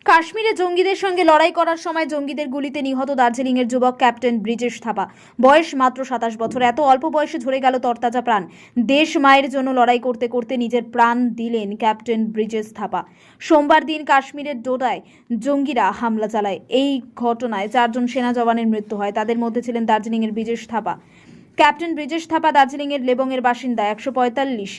কাশ্মীরে জঙ্গিদের সঙ্গে লড়াই করার সময় জঙ্গিদের গুলিতে নিহত দার্জিলিংয়ের যুবক ক্যাপ্টেন ব্রিজেশ থাপা। বয়স মাত্র 27 বছর। এত অল্প বয়সে ঝরে গেল তরতাজা প্রাণ। দেশ মায়ের জন্য লড়াই করতে করতে নিজের প্রাণ দিলেন ক্যাপ্টেন ব্রিজেশ থাপা। সোমবার দিন কাশ্মীরের ডোডায় জঙ্গিরা হামলা চালায়। এই ঘটনায় 4 জন সেনা জওয়ানের মৃত্যু হয়। তাদের মধ্যে ছিলেন দার্জিলিংয়ের ব্রিজেশ থাপা। ক্যাপ্টেন ব্রিজেশ থাপা দার্জিলিংয়ের লেবংয়ের বাসিন্দা। 145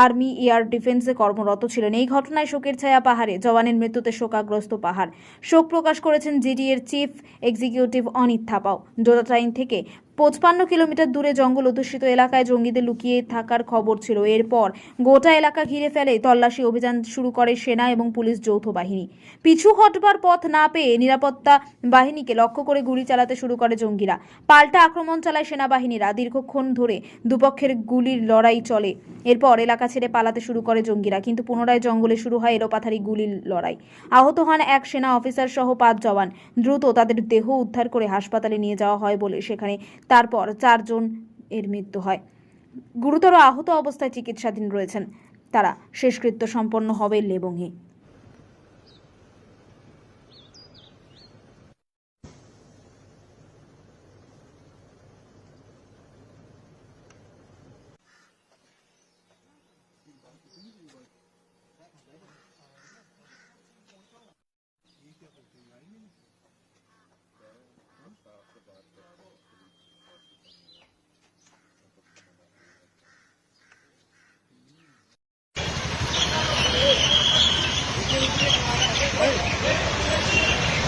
আর্মি এয়ার ডিফেন্সে কর্মরত ছিলেন। এই ঘটনায় শোকের ছায়া পাহাড়ে। জওয়ানের মৃত্যুতে শোকাগ্রস্ত পাহাড়। শোক প্রকাশ করেছেন জিডিএর চিফ এক্সিকিউটিভ অনিত থাপাও। ডোডাটাইন থেকে 55 কিলোমিটার দূরে জঙ্গল অধ্যুষিত এলাকায় জঙ্গিদের লুকিয়ে থাকার খবর ছিল। এরপর গোটা এলাকা ঘিরে ফেলে তল্লাশি অভিযান শুরু করে সেনা এবং পুলিশ যৌথ বাহিনী। পিছু হটবার পথ না পেয়ে নিরাপত্তা বাহিনীকে লক্ষ্য করে গুলি চালাতে শুরু করে জঙ্গিরা। পাল্টা আক্রমণ চালায় সেনাবাহিনীরা। দীর্ঘক্ষণ ধরে দুপক্ষের গুলির লড়াই চলে। এরপর এলাকা ছেড়ে পালাতে শুরু করে জঙ্গিরা, কিন্তু পুনরায় জঙ্গলে শুরু হয় এলোপাথারি গুলির লড়াই। আহত হন এক সেনা অফিসার সহ 5 জওয়ান। দ্রুত তাদের দেহ উদ্ধার করে হাসপাতালে নিয়ে যাওয়া হয় বলে সেখানে তারপর 4 জন এর মৃত্যু হয়। গুরুতর আহত অবস্থায় চিকিৎসাধীন রয়েছেন তারা। শেষকৃত্য সম্পন্ন হবে লেবংয়ে।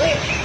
Hey!